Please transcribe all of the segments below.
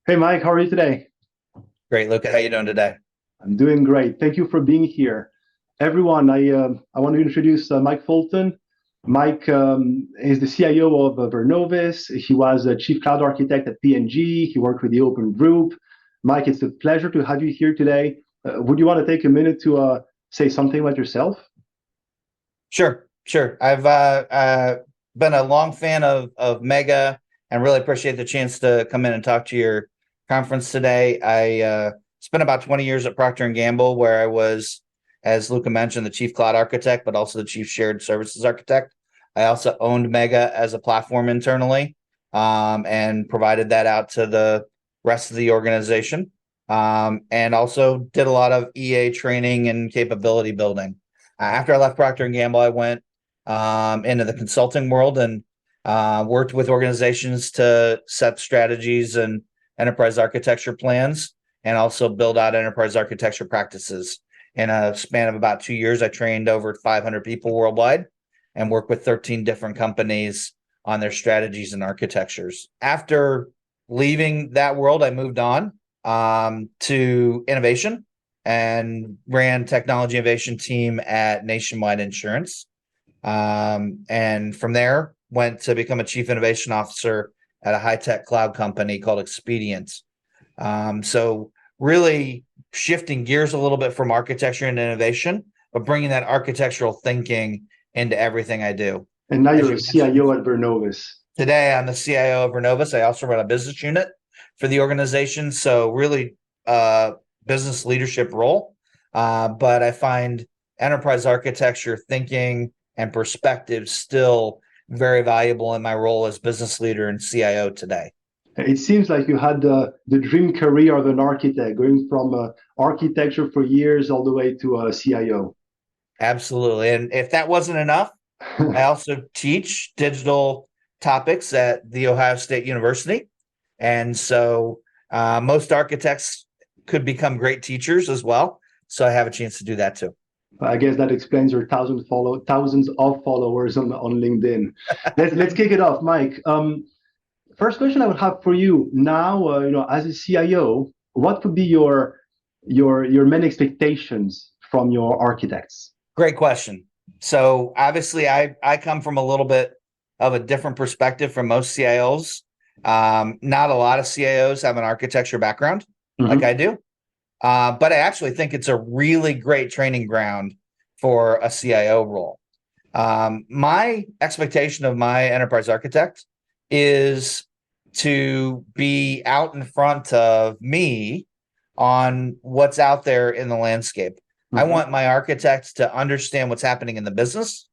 Hey Mike, how are you today? Great, Luca. How you doing today? I'm doing great. Thank you for being here. Everyone, I want to introduce Mike Fulton. Mike is the CIO of Vernovis. He was a chief cloud architect at P&G. He worked with the Open Group. Mike, it's a pleasure to have you here today. Would you want to take a minute to say something about yourself? Sure. I've been a long fan of Mega and really appreciate the chance to come in and talk to your conference today. I spent about 20 years at Procter and Gamble, where I was, as Luca mentioned, the chief cloud architect, but also the chief shared services architect. I also owned Mega as a platform internally, and provided that out to the rest of the organization, and also did a lot of EA training and capability building. After I left Procter and Gamble, I went into the consulting world and worked with organizations to set strategies and enterprise architecture plans, and also build out enterprise architecture practices. In a span of about 2 years, I trained over 500 people worldwide and worked with 13 different companies on their strategies and architectures. After leaving that world, I moved on to innovation and ran technology innovation team at Nationwide Insurance. And from there, went to become a chief innovation officer at a high-tech cloud company called Expedient. So really shifting gears a little bit from architecture and innovation, but bringing that architectural thinking into everything I do. And now As you're a you mentioned, CIO at Vernovis. today I'm the CIO of Vernovis. I also run a business unit for the organization. So really business leadership role. But I find enterprise architecture thinking and perspective still very valuable in my role as business leader and CIO today. It seems like you had the dream career of an architect, going from architecture for years all the way to a CIO. Absolutely. And if that wasn't enough, I also teach digital topics at The Ohio State University. And so most architects could become great teachers as well. So I have a chance to do that too. I guess that explains your thousands of followers on LinkedIn. Let's kick it off, Mike. First question I would have for you now, as a CIO, what would be your main expectations from your architects? Great question. So obviously I come from a little bit of a different perspective from most CIOs. Not a lot of CIOs have an architecture background like Mhm. I do. But I actually think it's a really great training ground for a CIO role. My expectation of my enterprise architect is to be out in front of me on what's out there in the landscape. I Mhm. want my architect to understand what's happening in the business.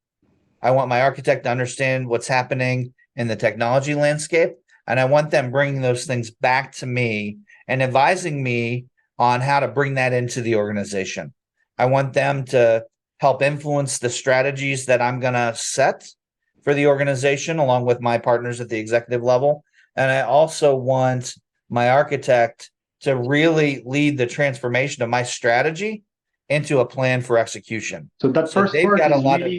I want my architect to understand what's happening in the technology landscape. And I want them bringing those things back to me and advising me on how to bring that into the organization. I want them to help influence the strategies that I'm going to set for the organization, along with my partners at the executive level. And I also want my architect to really lead the transformation of my strategy into a plan for execution. So So they've got a lot of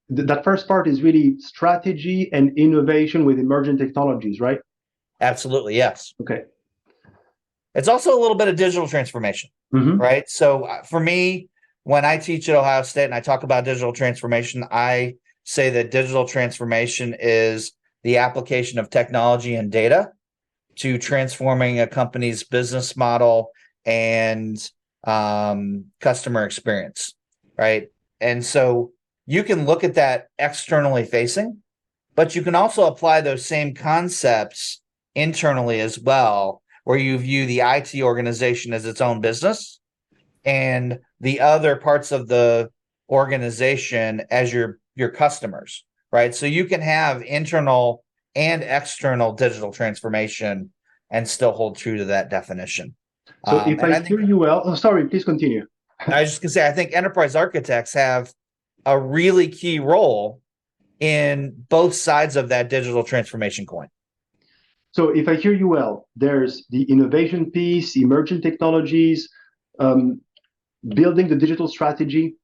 that first part is really strategy and innovation with emerging technologies, right? absolutely, yes. Okay. It's also a little bit of digital transformation, Hmm. right? So for me, when I teach at Ohio State and I talk about digital transformation, I say that digital transformation is the application of technology and data to transforming a company's business model and customer experience, right? And so you can look at that externally facing, but you can also apply those same concepts internally as well, where you view the IT organization as its own business and the other parts of the organization as your customers, right? So you can have internal and external digital transformation and still hold true to that definition. So if And I I think hear you well, oh, sorry, please continue. I was just gonna say, I think enterprise architects have a really key role in both sides of that digital transformation coin. So if I hear you well, there's the innovation piece, emerging technologies, um, building the digital strategy.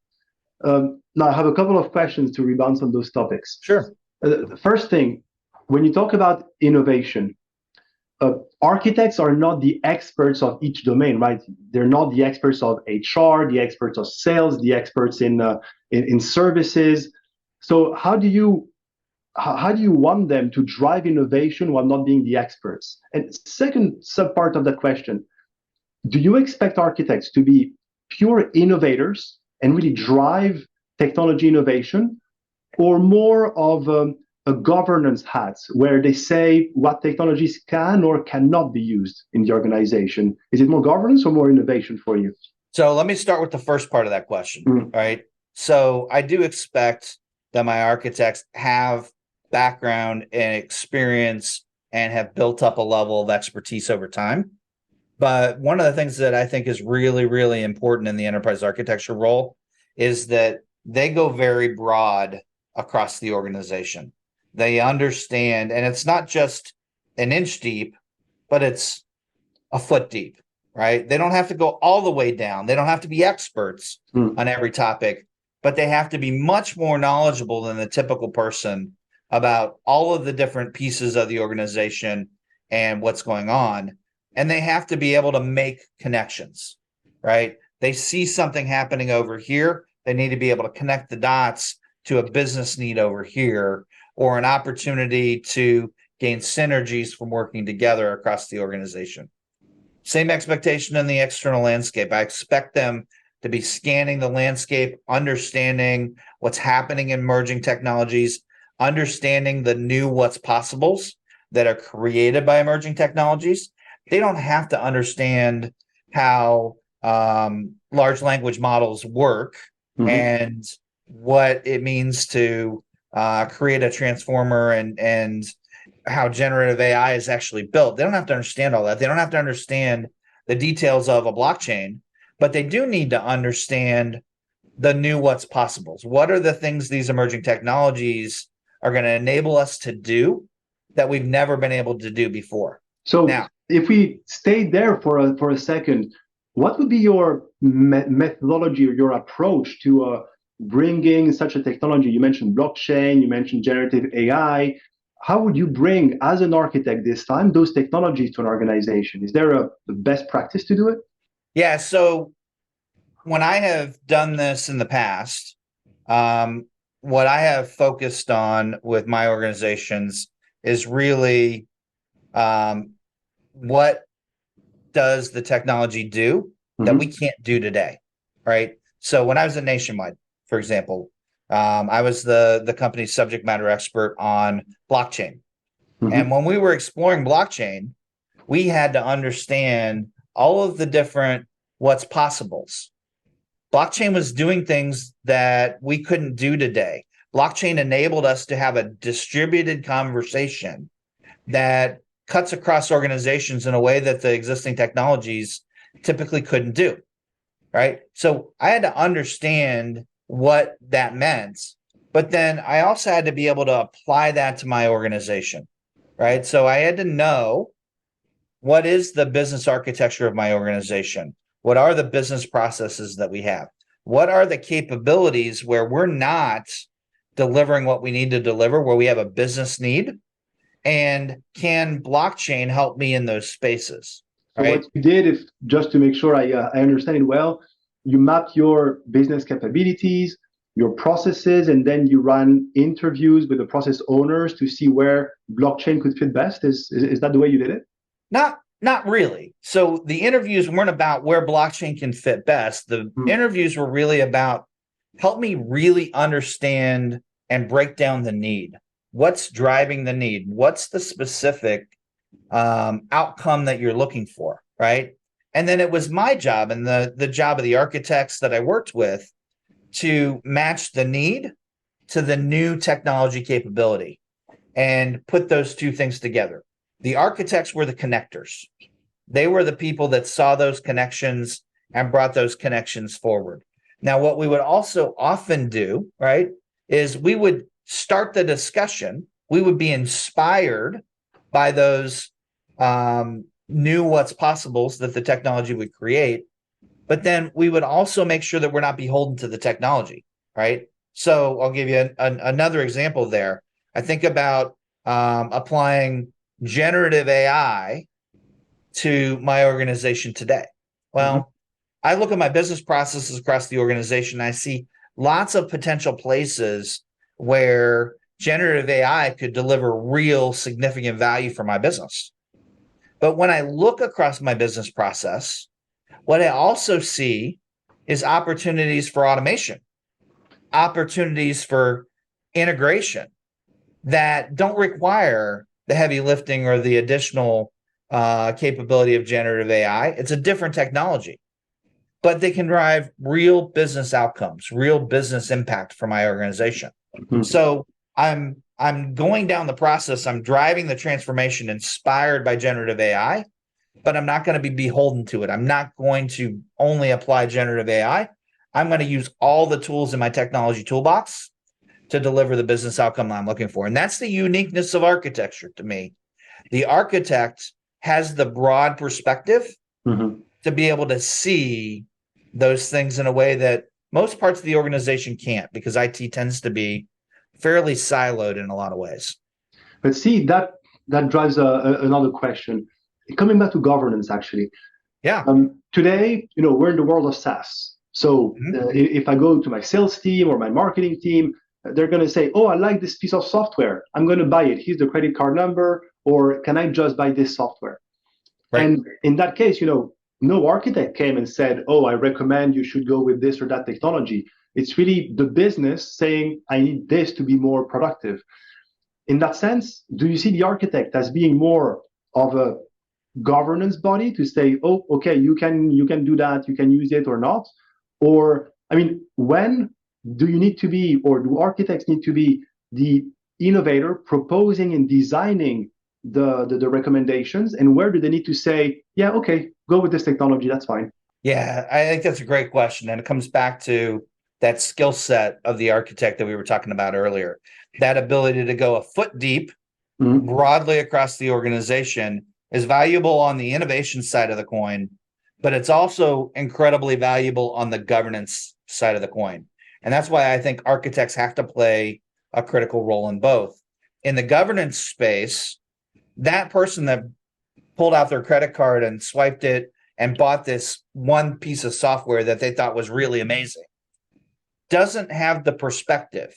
Now I have a couple of questions to rebound on those topics. Sure. The first thing, when you talk about innovation, architects are not the experts of each domain, right? They're not the experts of HR, the experts of sales, the experts in services. So how do you want them to drive innovation while not being the experts? And second subpart of that question, do you expect architects to be pure innovators and really drive technology innovation, or more of a governance hat where they say what technologies can or cannot be used in the organization? Is it more governance or more innovation for you? So let me start with the first part of that question, right? So I do expect that my architects have background and experience and have built up a level of expertise over time. But one of the things that I think is really, really important in the enterprise architecture role is that they go very broad across the organization. They understand, and it's not just an inch deep, but it's a foot deep, right? They don't have to go all the way down. They don't have to be experts on every topic, but they have to be much more knowledgeable than the typical person about all of the different pieces of the organization and what's going on. And they have to be able to make connections, right? They see something happening over here. They need to be able to connect the dots to a business need over here, or an opportunity to gain synergies from working together across the organization. Same expectation in the external landscape. I expect them to be scanning the landscape, understanding what's happening in emerging technologies, understanding the new what's possibles that are created by emerging technologies. They don't have to understand how large language models work and what it means to create a transformer and how generative AI is actually built. They don't have to understand all that. They don't have to understand the details of a blockchain, but they do need to understand the new what's possibles. What are the things these emerging technologies are going to enable us to do that we've never been able to do before? So now, if we stay there for a second, what would be your methodology or your approach to bringing such a technology? You mentioned blockchain, you mentioned generative AI. How would you bring, as an architect this time, those technologies to an organization? Is there a best practice to do it? Yeah, so when I have done this in the past, what I have focused on with my organizations is really what does the technology do that we can't do today, right? So when I was at Nationwide, for example, I was the company's subject matter expert on blockchain. And when we were exploring blockchain, we had to understand all of the different what's possibles. Blockchain was doing things that we couldn't do today. Blockchain enabled us to have a distributed conversation that cuts across organizations in a way that the existing technologies typically couldn't do, right? So I had to understand what that meant, but then I also had to be able to apply that to my organization, right? So I had to know, what is the business architecture of my organization? What are the business processes that we have? What are the capabilities where we're not delivering what we need to deliver, where we have a business need? And can blockchain help me in those spaces? Right? So what you did, if just to make sure I understand it well, you map your business capabilities, your processes, and then you run interviews with the process owners to see where blockchain could fit best. Is that the way you did it? Not really. So the interviews weren't about where blockchain can fit best. The interviews were really about, help me really understand and break down the need. What's driving the need? What's the specific outcome that you're looking for, right? And then it was my job and the job of the architects that I worked with to match the need to the new technology capability and put those two things together. The architects were the connectors. They were the people that saw those connections and brought those connections forward. Now, what we would also often do, right, is we would start the discussion. We would be inspired by those new what's possibles that the technology would create. But then we would also make sure that we're not beholden to the technology, right? So I'll give you another example there. I think about applying generative AI to my organization today? Well, I look at my business processes across the organization. I see lots of potential places where generative AI could deliver real significant value for my business. But when I look across my business process, what I also see is opportunities for automation, opportunities for integration that don't require the heavy lifting or the additional capability of generative AI. It's a different technology, but they can drive real business outcomes, real business impact for my organization. So I'm going down the process. I'm driving the transformation inspired by generative AI, but I'm not going to be beholden to it. I'm not going to only apply generative AI. I'm going to use all the tools in my technology toolbox to deliver the business outcome I'm looking for. And that's the uniqueness of architecture to me. The architect has the broad perspective to be able to see those things in a way that most parts of the organization can't, because IT tends to be fairly siloed in a lot of ways. But see, that drives another question. Coming back to governance, actually. Yeah. Today, we're in the world of SaaS. So if I go to my sales team or my marketing team, they're going to say, oh, I like this piece of software. I'm going to buy it. Here's the credit card number, or can I just buy this software? Right. And in that case, no architect came and said, oh, I recommend you should go with this or that technology. It's really the business saying, I need this to be more productive. In that sense, do you see the architect as being more of a governance body to say, oh, okay, you can do that, you can use it or not? Or, when do you need to be, or do architects need to be the innovator proposing and designing the recommendations, and where do they need to say, yeah, okay, go with this technology, that's fine? Yeah, I think that's a great question. And it comes back to that skill set of the architect that we were talking about earlier, that ability to go a foot deep broadly across the organization is valuable on the innovation side of the coin, but it's also incredibly valuable on the governance side of the coin. And that's why I think architects have to play a critical role in both. In the governance space, that person that pulled out their credit card and swiped it and bought this one piece of software that they thought was really amazing doesn't have the perspective,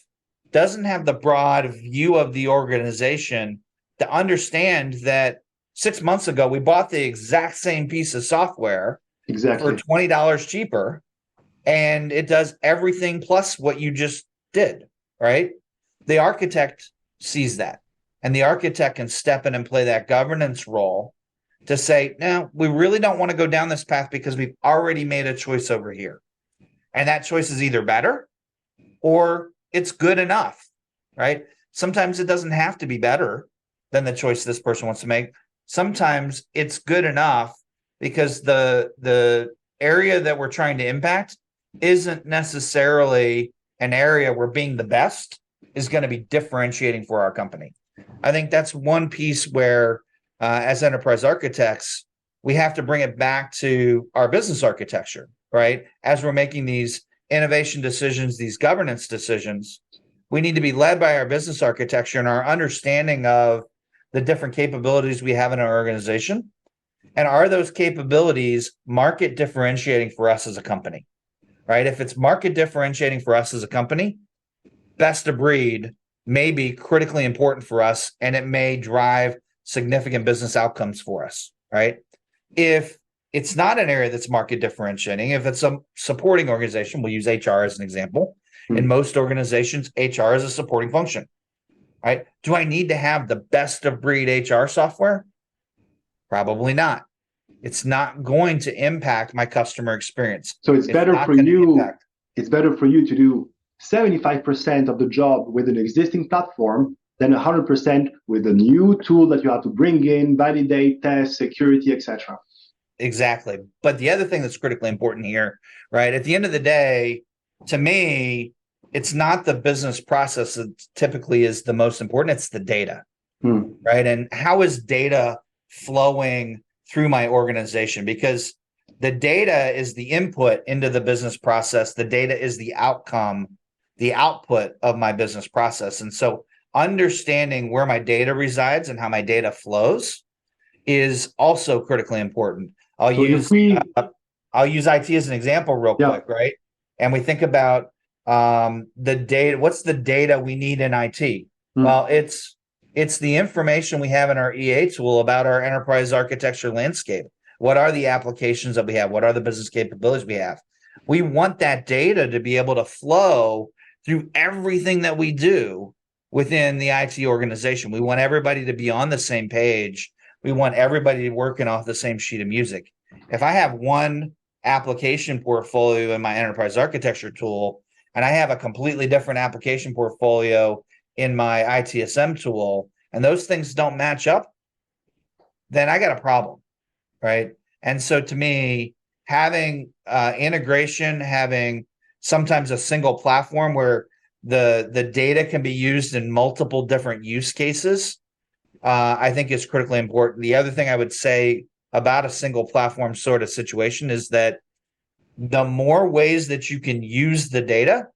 doesn't have the broad view of the organization to understand that 6 months ago, we bought the exact same piece of software for $20 cheaper, and it does everything plus what you just did, right? The architect sees that, and the architect can step in and play that governance role to say, no, we really don't want to go down this path because we've already made a choice over here. And that choice is either better or it's good enough, right? Sometimes it doesn't have to be better than the choice this person wants to make. Sometimes it's good enough because the area that we're trying to impact isn't necessarily an area where being the best is going to be differentiating for our company. I think that's one piece where, as enterprise architects, we have to bring it back to our business architecture, right? As we're making these innovation decisions, these governance decisions, we need to be led by our business architecture and our understanding of the different capabilities we have in our organization. And are those capabilities market differentiating for us as a company, right? If it's market differentiating for us as a company, best of breed may be critically important for us, and it may drive significant business outcomes for us, right? If it's not an area that's market differentiating, if it's a supporting organization, we'll use HR as an example. In most organizations, HR is a supporting function, right? Do I need to have the best of breed HR software? Probably not. It's not going to impact my customer experience. So it's better for you. It's better for you to do 75% of the job with an existing platform than 100% with a new tool that you have to bring in, validate, test, security, etc. Exactly. But the other thing that's critically important here, right? At the end of the day, to me, it's not the business process that typically is the most important. It's the data, right? And how is data flowing through my organization? Because the data is the input into the business process. The data is the outcome, the output of my business process. And so understanding where my data resides and how my data flows is also critically important. I'll So use IT as an example real quick, right? And we think about the data. What's the data we need in IT? Well, it's the information we have in our EA tool about our enterprise architecture landscape. What are the applications that we have? What are the business capabilities we have? We want that data to be able to flow through everything that we do within the IT organization. We want everybody to be on the same page. We want everybody working off the same sheet of music. If I have one application portfolio in my enterprise architecture tool, and I have a completely different application portfolio in my ITSM tool, and those things don't match up, then I got a problem, right? And so to me, having integration, having sometimes a single platform where the data can be used in multiple different use cases, I think is critically important. The other thing I would say about a single platform sort of situation is that the more ways that you can use the data,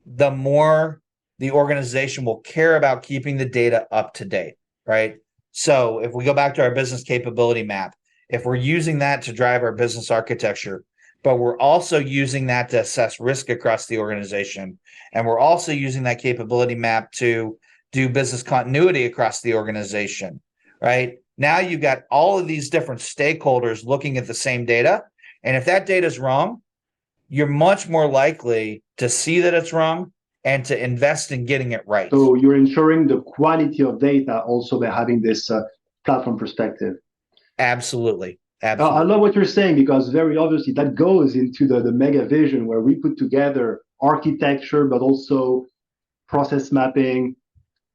the more the organization will care about keeping the data up to date, right? So if we go back to our business capability map, if we're using that to drive our business architecture, but we're also using that to assess risk across the organization, and we're also using that capability map to do business continuity across the organization, right? Now you've got all of these different stakeholders looking at the same data. And if that data is wrong, you're much more likely to see that it's wrong and to invest in getting it right. So you're ensuring the quality of data also by having this platform perspective. Absolutely. Absolutely. I love what you're saying, because very obviously that goes into the mega vision where we put together architecture, but also process mapping,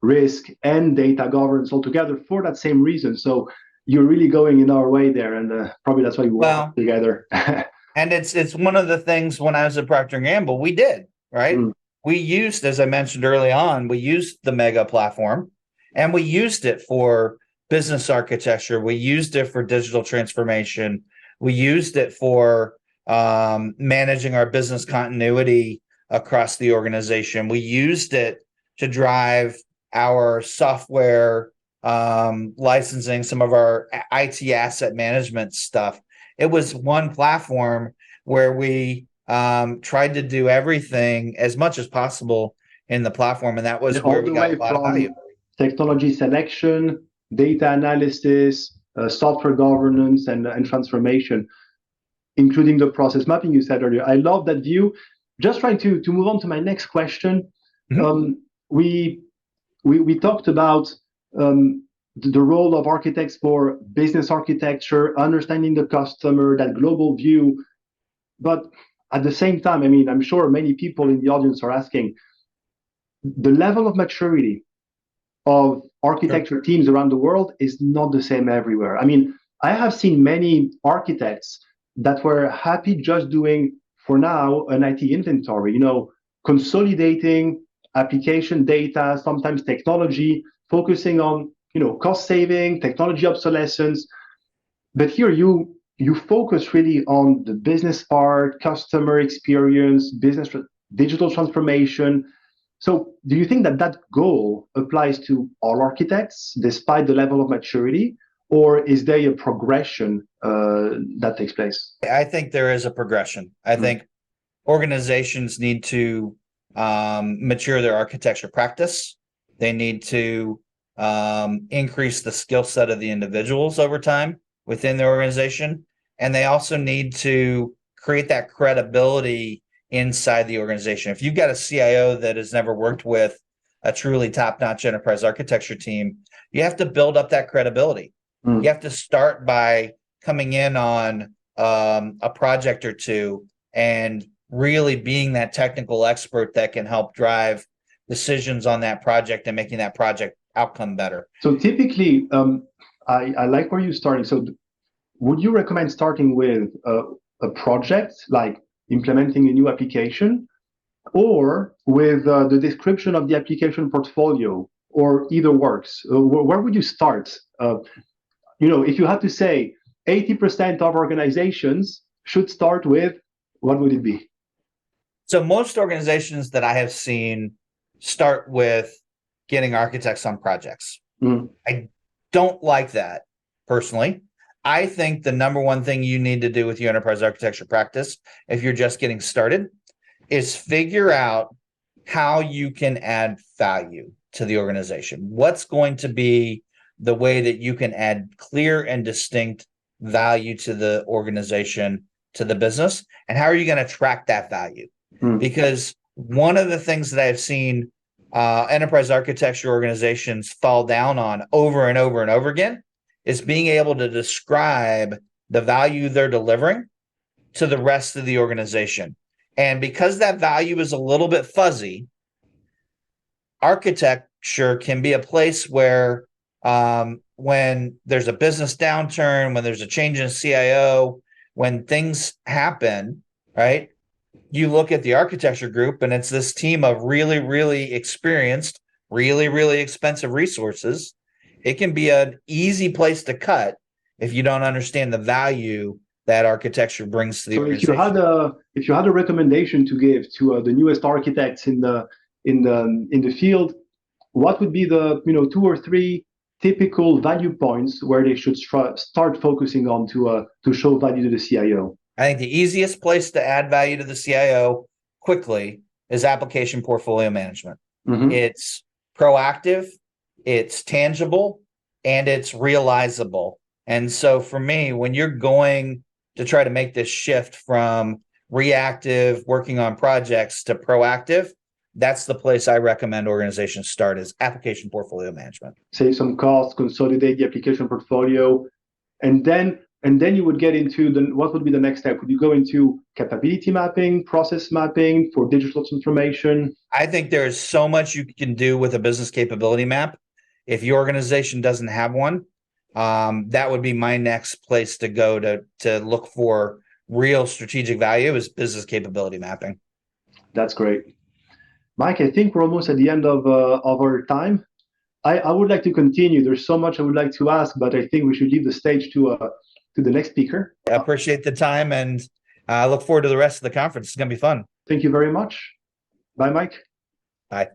risk, and data governance all together for that same reason. So you're really going in our way there, and probably that's why we work together. And it's one of the things when I was at Procter & Gamble, we did, right? We used, as I mentioned early on, we used the mega platform, and we used it for business architecture. We used it for digital transformation. We used it for managing our business continuity across the organization. We used it to drive our software licensing, some of our IT asset management stuff. It was one platform where we tried to do everything as much as possible in the platform, and that was where we got a lot of value. Technology selection, data analysis, software governance, and transformation, including the process mapping you said earlier. I love that view. Just trying to move on to my next question. We talked about the role of architects for business architecture, understanding the customer, that global view. But at the same time, I mean, I'm sure many people in the audience are asking, the level of maturity of architecture teams around the world is not the same everywhere. I mean, I have seen many architects that were happy just doing, for now, an IT inventory, consolidating application data, sometimes technology, focusing on cost saving, technology obsolescence. But here you focus really on the business part, customer experience, business digital transformation. So do you think that goal applies to all architects despite the level of maturity, or is there a progression that takes place? I think there is a progression. I think organizations need to mature their architecture practice. They need to increase the skill set of the individuals over time within the organization. And they also need to create that credibility inside the organization. If you've got a CIO that has never worked with a truly top-notch enterprise architecture team, you have to build up that credibility. You have to start by coming in on a project or two and really being that technical expert that can help drive decisions on that project and making that project outcome better. So typically, I like where you're starting. So would you recommend starting with a project like implementing a new application, or with the description of the application portfolio, or either works? Where would you start? If you had to say 80% of organizations should start with, what would it be? So most organizations that I have seen start with getting architects on projects. Mm. I don't like that personally. I think the number one thing you need to do with your enterprise architecture practice, if you're just getting started, is figure out how you can add value to the organization. What's going to be the way that you can add clear and distinct value to the organization, to the business, and how are you going to track that value? Because one of the things that I've seen enterprise architecture organizations fall down on over and over and over again is being able to describe the value they're delivering to the rest of the organization. And because that value is a little bit fuzzy, architecture can be a place where when there's a business downturn, when there's a change in CIO, when things happen, right? You look at the architecture group and it's this team of really, really experienced, really, really expensive resources. It can be an easy place to cut if you don't understand the value that architecture brings to the organization. If you had a recommendation to give to the newest architects in the field, what would be the 2 or 3 typical value points where they should start focusing on to show value to the CIO? I think the easiest place to add value to the CIO quickly is application portfolio management. Mm-hmm. It's proactive, it's tangible, and it's realizable. And so for me, when you're going to try to make this shift from reactive, working on projects, to proactive, that's the place I recommend organizations start, is application portfolio management. Save some costs, consolidate the application portfolio, and then you would get into what would be the next step? Would you go into capability mapping, process mapping for digital transformation? I think there is so much you can do with a business capability map. If your organization doesn't have one, that would be my next place to go to look for real strategic value, is business capability mapping. That's great. Mike, I think we're almost at the end of our time. I would like to continue. There's so much I would like to ask, but I think we should leave the stage to the next speaker. I appreciate the time, and I look forward to the rest of the conference. It's going to be fun. Thank you very much. Bye, Mike. Bye.